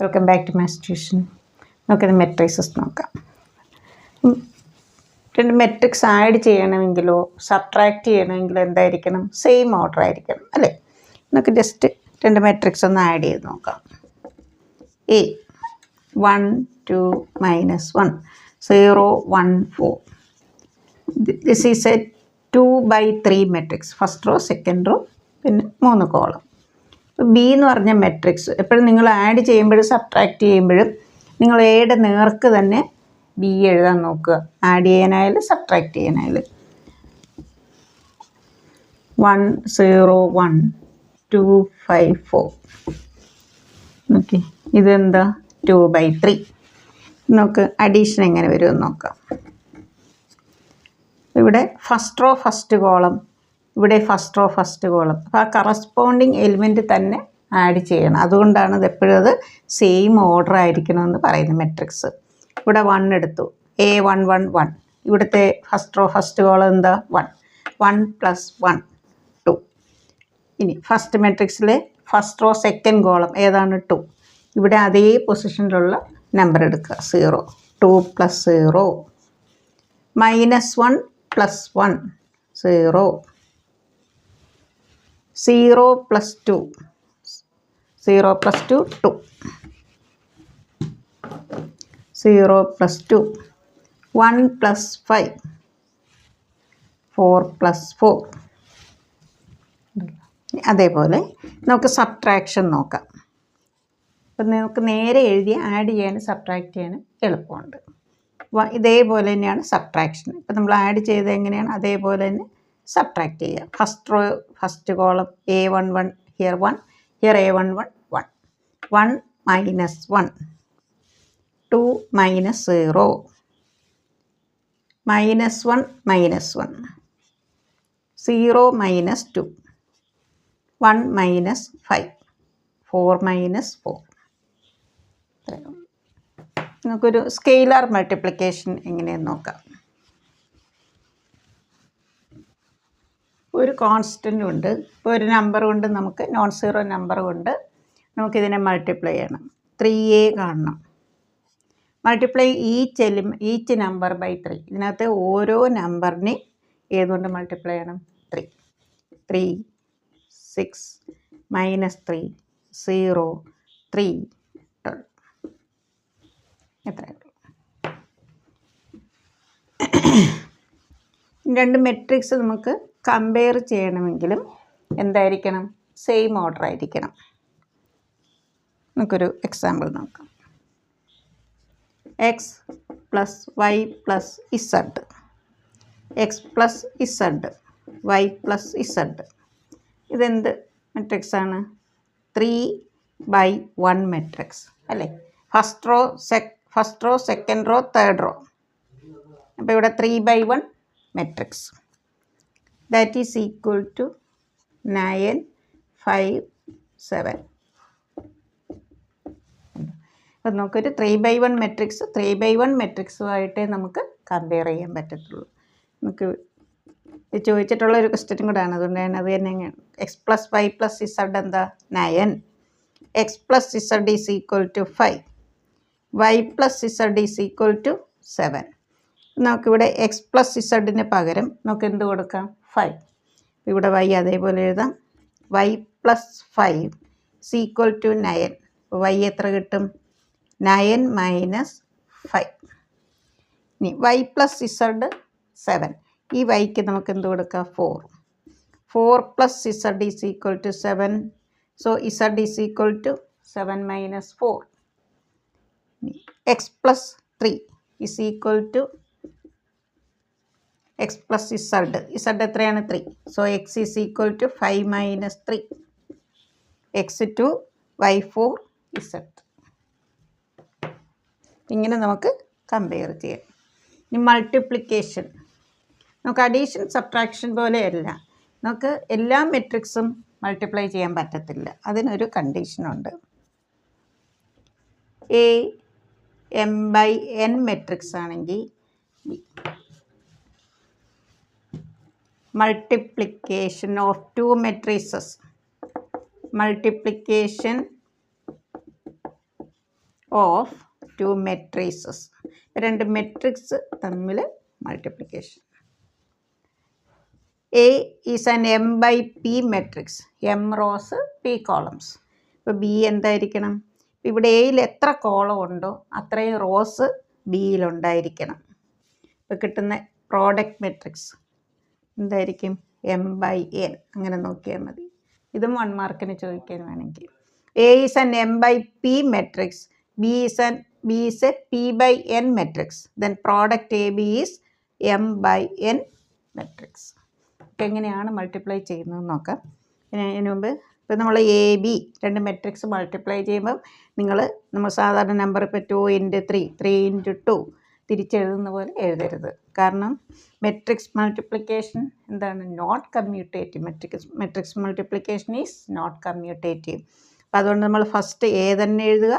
Welcome back to maths tuition. നമുക്കിത് matrices നോക്കാം. രണ്ട് മെട്രിക്സ് ആഡ് ചെയ്യണമെങ്കിലോ സബ്ട്രാക്റ്റ് ചെയ്യണമെങ്കിലോ എന്തായിരിക്കണം? സെയിം ഓർഡർ ആയിരിക്കണം അല്ലേ? നമുക്ക് ജസ്റ്റ് രണ്ട് മെട്രിക്സ് ഒന്ന് ആഡ് ചെയ്ത് നോക്കാം. A 1 2 -1 0 1 4. This is A 2/3 matrix. First row, second raw, പിന്നെ 3 കോളം. ബി എന്ന് പറഞ്ഞ മെട്രിക്സ് എപ്പോഴും നിങ്ങൾ ആഡ് ചെയ്യുമ്പോഴും സബ്ട്രാക്റ്റ് ചെയ്യുമ്പോഴും നിങ്ങൾ എയുടെ നേർക്ക് തന്നെ ബി എഴുതാൻ നോക്കുക. ആഡ് ചെയ്യാനായാലും സബ്ട്രാക്റ്റ് ചെയ്യാനായാലും 1 0 1 2 5 4. ഓക്കെ, ഇതെന്താ? 2/3. നമുക്ക് അഡീഷൻ എങ്ങനെ വരുമെന്ന് നോക്കാം. ഇവിടെ ഫസ്റ്റ് റോ ഫസ്റ്റ് കോളം, ഇവിടെ ഫസ്റ്റ് റോ ഫസ്റ്റ് കോളം. അപ്പോൾ ആ കറസ്പോണ്ടിങ് എലിമെൻറ്റ് തന്നെ ആഡ് ചെയ്യണം. അതുകൊണ്ടാണ് ഇത് എപ്പോഴും അത് സെയിം ഓർഡർ ആയിരിക്കണമെന്ന് പറയുന്നത് മെട്രിക്സ്. ഇവിടെ 1 എടുത്തു, A1 1 1. ഇവിടുത്തെ ഫസ്റ്റ് റോ ഫസ്റ്റ് കോളം എന്താ? 1 1 + 1 2. ഇനി ഫസ്റ്റ് മെട്രിക്സിലെ ഫസ്റ്റ് റോ സെക്കൻഡ് കോളം ഏതാണ്? 2. ഇവിടെ അതേ പൊസിഷനിലുള്ള നമ്പർ എടുക്കുക, 0 2 + 0 -1 + 1 0 0 + 2 0 + 2 2 0 + 2 1 + 5 4 + 4. അതേപോലെ നമുക്ക് സബ്ട്രാക്ഷൻ നോക്കാം. അപ്പം നമുക്ക് നേരെ എഴുതി ആഡ് ചെയ്യാനും സബ്ട്രാക്റ്റ് ചെയ്യാനും എളുപ്പമുണ്ട്. ഇതേപോലെ തന്നെയാണ് സബ്ട്രാക്ഷൻ. ഇപ്പം നമ്മൾ ആഡ് ചെയ്ത് എങ്ങനെയാണ് അതേപോലെ തന്നെ സബ്ട്രാക്റ്റ് ചെയ്യുക. First row first column A1 1, here 1, here A1 1 1 1 -1 2 -0 -1 -1 0 -2 1 -5 4 -4. നമുക്കൊരു സ്കെയിലർ മൾട്ടിപ്ലിക്കേഷൻ എങ്ങനെയെന്ന് നോക്കാം. ഒരു കോൺസ്റ്റൻ്റ് ഉണ്ട്. ഇപ്പോൾ ഒരു നമ്പർ കൊണ്ട് നമുക്ക് നോൺ സീറോ നമ്പർ കൊണ്ട് നമുക്കിതിനെ മൾട്ടിപ്ലൈ ചെയ്യണം. 3a കാണണം. Multiply each number by 3. ഇതിനകത്ത് ഓരോ നമ്പറിനെ ഏതുകൊണ്ട് മൾട്ടിപ്ലൈ ചെയ്യണം? 3 3 6 -3 0 3 12. എത്രയുള്ളൂ? രണ്ട് മെട്രിക്സ് നമുക്ക് കമ്പയർ ചെയ്യണമെങ്കിലും എന്തായിരിക്കണം? സെയിം ഓർഡർ ആയിരിക്കണം. നമുക്കൊരു എക്സാമ്പിൾ നോക്കാം. x + y + z x + z y + z. ഇതെന്ത് മെട്രിക്സാണ്? 3/1 മെട്രിക്സ് അല്ലേ? First row second row third row. അപ്പോൾ ഇവിടെ 3/1 matrix. That is equal to 9 5 7. അപ്പം നമുക്കൊരു 3/1 മെട്രിക്സ് 3/1 മെട്രിക്സുമായിട്ടേ നമുക്ക് കമ്പയർ ചെയ്യാൻ പറ്റത്തുള്ളൂ. നമുക്ക് ചോദിച്ചിട്ടുള്ള ഒരു ക്വസ്റ്റ്യൻ കൂടാണ്, അതുകൊണ്ടാണ് അത് തന്നെ x + y + z എന്താ? 9. x + z = 5. y + z = 7. നമുക്കിവിടെ x + z പകരം നമുക്ക് എന്ത് കൊടുക്കാം? 5. ഇവിടെ y അതേപോലെ എഴുതാം. y + 5 = 9. y എത്ര കിട്ടും? 9 - 5. ഇനി y + z 7. ഈ yക്ക് നമുക്ക് എന്ത് കൊടുക്കാം? 4. 4 + z = 7. So z = 7 - 4. x + 3 = x + z എത്രയാണ്? 3. So x = 5 - 3 x2 y4 z. ഇങ്ങനെ നമുക്ക് കമ്പയർ ചെയ്യാം. ഇനി മൾട്ടിപ്ലിക്കേഷൻ നമുക്ക് അഡീഷൻ സബ്ട്രാക്ഷൻ പോലെയല്ല. നമുക്ക് എല്ലാ മെട്രിക്സും മൾട്ടിപ്ലൈ ചെയ്യാൻ പറ്റത്തില്ല. അതിനൊരു കണ്ടീഷനുണ്ട്. A m/n മെട്രിക്സ് ആണെങ്കിൽ multiplication of 2 matrices of two matrices. രണ്ട് മെട്രിക്സ് തമ്മിൽ multiplication. A is an M by P matrix, M rows P columns. ഇപ്പോൾ ബി എന്തായിരിക്കണം? ഇവിടെ എയിൽ എത്ര കോളം ഉണ്ടോ അത്രയും റോസ് ബിയിലുണ്ടായിരിക്കണം. ഇപ്പോൾ കിട്ടുന്ന പ്രോഡക്റ്റ് മെട്രിക്സ് എന്തായിരിക്കും? M by N. അങ്ങനെ നോക്കിയാൽ മതി. ഇതും 1 മാർക്കിന് ചോദിക്കാൻ വേണമെങ്കിൽ. A is an M by P matrix, B is a P by N matrix, then product A B is M by N matrix. Okay എങ്ങനെയാണ് മൾട്ടിപ്ലൈ ചെയ്യുന്നത് നോക്കാം. അതിന് മുമ്പ് ഇപ്പോൾ നമ്മൾ എ ബി രണ്ട് മെട്രിക്സ് മൾട്ടിപ്ലൈ ചെയ്യുമ്പം നമ്മൾ സാധാരണ നമ്പർ ഇപ്പോൾ 2 × 3, 3 × 2 തിരിച്ചെഴുതുന്ന പോലെ എഴുതരുത്. കാരണം മെട്രിക്സ് മൾട്ടിപ്ലിക്കേഷൻ എന്താണ്? Not commutative. Matrix multiplication is not commutative. അപ്പം അതുകൊണ്ട് നമ്മൾ ഫസ്റ്റ് എ തന്നെ എഴുതുക,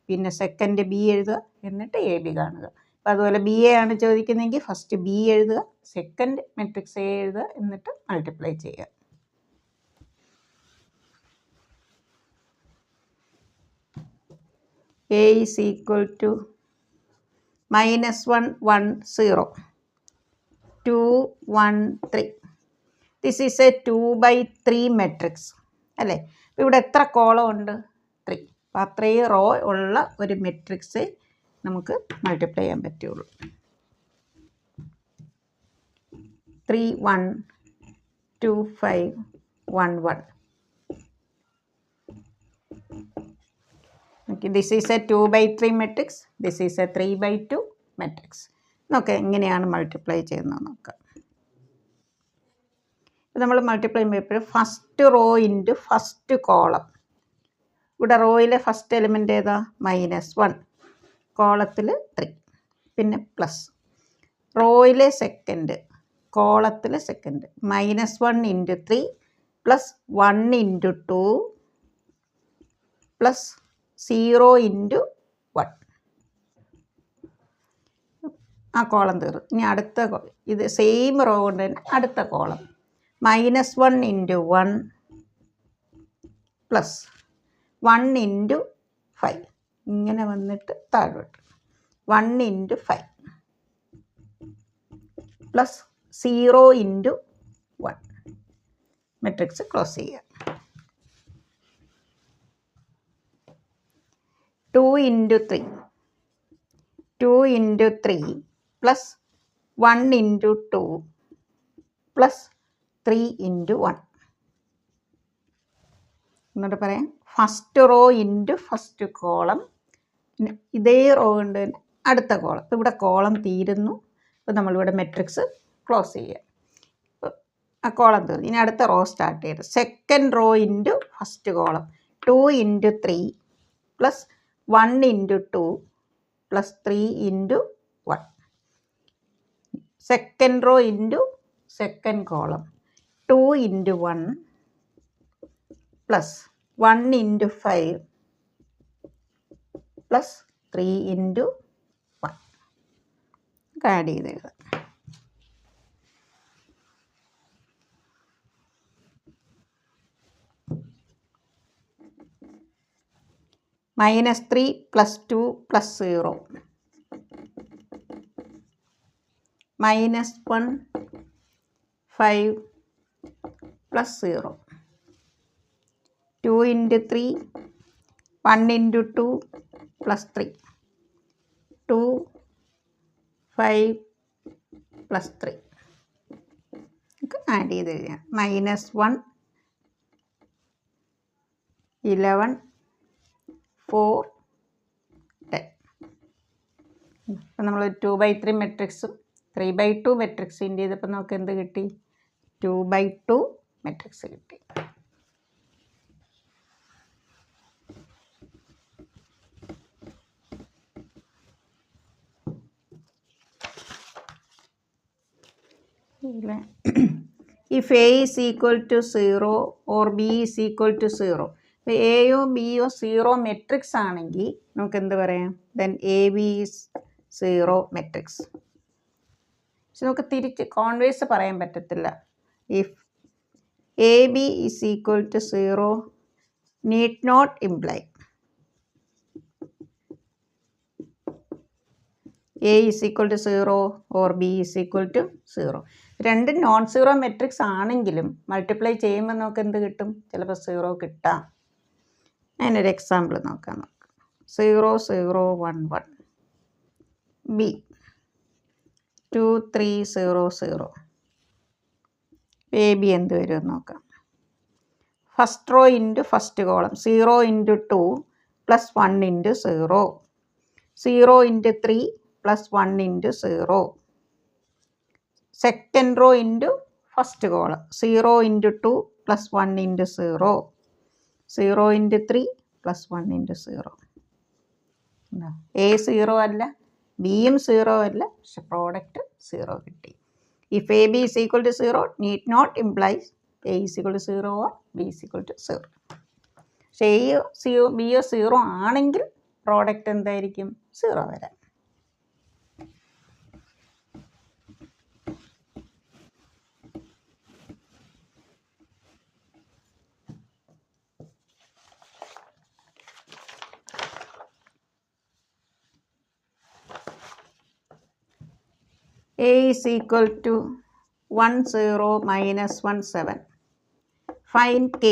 പിന്നെ സെക്കൻഡ് ബി എഴുതുക, എന്നിട്ട് എ ബി കാണുക. അപ്പോൾ അതുപോലെ ബി എ ആണ് ചോദിക്കുന്നതെങ്കിൽ ഫസ്റ്റ് ബി എഴുതുക, സെക്കൻഡ് മെട്രിക്സ് എ എഴുതുക, എന്നിട്ട് മൾട്ടിപ്ലൈ ചെയ്യുക. A is equal to -1 1 0 2 1 3. This is a 2/3 matrix അല്ലേ? അപ്പോൾ ഇവിടെ എത്ര കോളം ഉണ്ട്? 3. അപ്പോൾ അത്രയും റോ ഉള്ള ഒരു മെട്രിക്സ് നമുക്ക് മൾട്ടിപ്ലൈ ചെയ്യാൻ പറ്റുള്ളൂ. 3 1 2 5 1 1. Okay, this is a 2/3 matrix, this is a 3/2 matrix. നോക്കാം എങ്ങനെയാണ് മൾട്ടിപ്ലൈ ചെയ്യുന്നത് നോക്കാം. നമ്മൾ മൾട്ടിപ്ലൈ ചെയ്യുമ്പോൾ first row into first column. ഇവിടെ റോയിലെ ഫസ്റ്റ് എലിമെൻ്റ് ഏതാ? -1, കോളത്തിൽ 3, പിന്നെ പ്ലസ്. റോയിലെ സെക്കൻഡ്, കോളത്തിൽ സെക്കൻഡ്, -1 × 3 പ്ലസ് 1 × 2 പ്ലസ് 0 × 1. ആ കോളം തീർന്നു. ഇനി അടുത്ത ഇത് സെയിം റോ കൊണ്ട് തന്നെ അടുത്ത കോളം -1 × 1 പ്ലസ് 1 × 5. ഇങ്ങനെ വന്നിട്ട് താഴോട്ട് 1 × 5 പ്ലസ് 0 × 1. മെട്രിക്സ് ക്ലോസ് ചെയ്യുക. 2 × 3 2 × 3 പ്ലസ് 1 × 2 പ്ലസ് 3 × 1. എന്നിട്ട് പറയാം first row into first column, പിന്നെ ഇതേ റോ കൊണ്ട് തന്നെ അടുത്ത കോളം. ഇപ്പോൾ ഇവിടെ കോളം തീരുന്നു. അപ്പോൾ നമ്മളിവിടെ മെട്രിക്സ് ക്ലോസ് ചെയ്യുക. ആ കോളം തീർന്നു. ഇനി അടുത്ത റോ സ്റ്റാർട്ട് ചെയ്ത് second row into first column 2 × 3 plus 1 × 2 plus 3 × 1. Second row into second column 2 × 1 plus 1 × 5 plus 3 × 1. Add ചെയ്ത് എഴുതാം. -3 + 2 + 0 -1 5 + 0 2 × 3 1 × 2 + 3 2 5 + 3. ആഡ് ചെയ്ത് കഴിഞ്ഞാൽ -1 11 4 10. അപ്പം നമ്മൾ 2/3 മെട്രിക്സും 3/2 മെട്രിക്സിൻ്റെ ചെയ്തപ്പോൾ നമുക്ക് എന്ത് കിട്ടി? 2/2 മെട്രിക്സ് കിട്ടി. If A is equal to 0 or B is equal to 0, ഇപ്പോൾ എയോ ബിയോ 0 മെട്രിക്സ് ആണെങ്കിൽ നമുക്ക് എന്ത് പറയാം? Then A B is 0 matrix. പക്ഷെ നമുക്ക് തിരിച്ച് കോൺവേഴ്സ് പറയാൻ പറ്റത്തില്ല. If A B is equal to 0 need not imply A is equal to 0 or B is equal to 0. രണ്ടും നോൺ സീറോ മെട്രിക്സ് ആണെങ്കിലും മൾട്ടിപ്ലൈ ചെയ്യുമ്പോൾ നമുക്ക് എന്ത് കിട്ടും? ചിലപ്പോൾ 0 കിട്ടാം. അതിനൊരു എക്സാമ്പിൾ നോക്കാം. 0 0 1 1, ബി 2 3 0 0. എ ബി എന്ത് വരും നോക്കാം. First row into first column 0 into 2 plus 1 into 0, 0 into 3 plus 1 into 0. Second row into first column 0 into 2 plus 1 into 0, 0 into 3 plus 1 into 0. A 0 അല്ല, ബിയും 0 അല്ല, പക്ഷെ പ്രോഡക്റ്റ് 0 കിട്ടി. If A B is equal to 0 need not implies A is equal to 0 or B is equal to 0. പക്ഷേ എയോ ബിയോ 0 ആണെങ്കിൽ product എന്തായിരിക്കും? 0 വരാം. A is equal to 1 0 minus 1 7. Find K.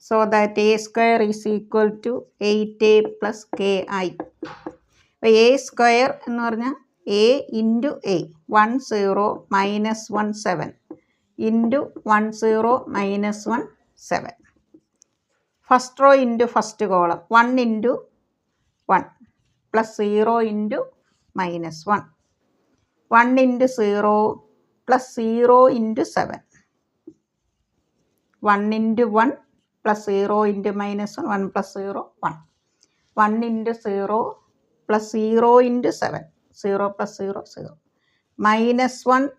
So that A square is equal to 8A plus KI. അപ്പോൾ A square എന്ന് പറഞ്ഞാൽ A into A 1 0 minus 1 7 into 1 0 minus 1 7. First row into first column 1 into 1 plus 0 into minus 1, 1 into 0 plus 0 into 7, 1 into 1 plus 0 into minus 1, 1 plus 0, 1, 1 into 0 plus 0 into 7, 0 plus 0, 0, minus 1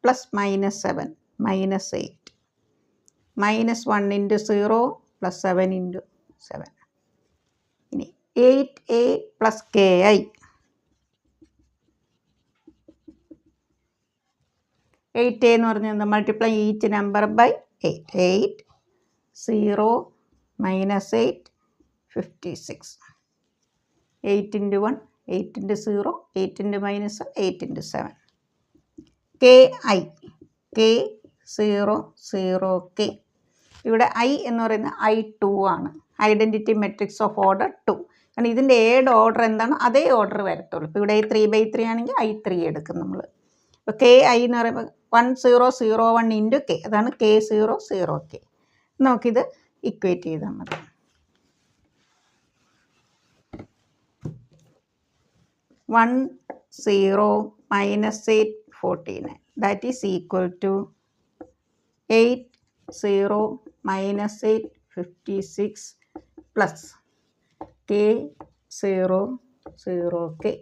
plus minus 7, minus 8, minus 1 into 0 plus 7 into 7. ഇനി 8A plus KI. 8A എന്ന് പറഞ്ഞാൽ multiply each number by 8. 8 0 minus 8 56. 8 into 1 8 into 0 8 into minus 1 8 into 7. KI K 0 0 K. ഇവിടെ I എന്ന് പറയുന്നത് I2 ആണ്. Identity matrix of order 2. കാരണം ഇതിൻ്റെ ഏത് ഓർഡർ എന്താണോ അതേ ഓർഡർ വരത്തുള്ളൂ. ഇപ്പോൾ ഇവിടെ 3/3 ആണെങ്കിൽ I3 എടുക്കും നമ്മൾ. അപ്പോൾ KI എന്ന് പറയുമ്പോൾ 1 0 0 1 ഇൻറ്റു K, അതാണ് K 0 0 K. നമുക്കിത് ഇക്വേറ്റ് ചെയ്താൽ മതി. 1 0 minus 8 49, that is equal to 8 0 minus 8 56 plus K 0 0 K.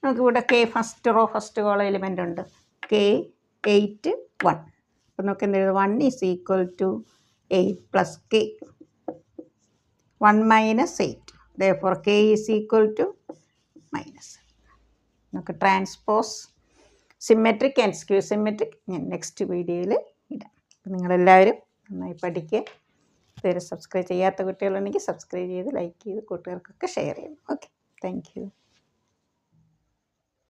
നമുക്കിവിടെ K first row first column element ഉണ്ട്. K 8 1. അപ്പോൾ നമുക്ക് എന്ത് എഴുതാം? 1 is equal to 8 plus K. 1 minus 8. Therefore K is equal to minus. നമുക്ക് transpose symmetric and skew symmetric ഞാൻ next വീഡിയോയിൽ ഇടാം. അപ്പോൾ നിങ്ങളെല്ലാവരും നന്നായി പഠിക്കുക. ഇതുവരെ സബ്സ്ക്രൈബ് ചെയ്യാത്ത കുട്ടികളുണ്ടെങ്കിൽ സബ്സ്ക്രൈബ് ചെയ്ത് ലൈക്ക് ചെയ്ത് കൂട്ടുകാർക്കൊക്കെ ഷെയർ ചെയ്യണം. Okay, thank you.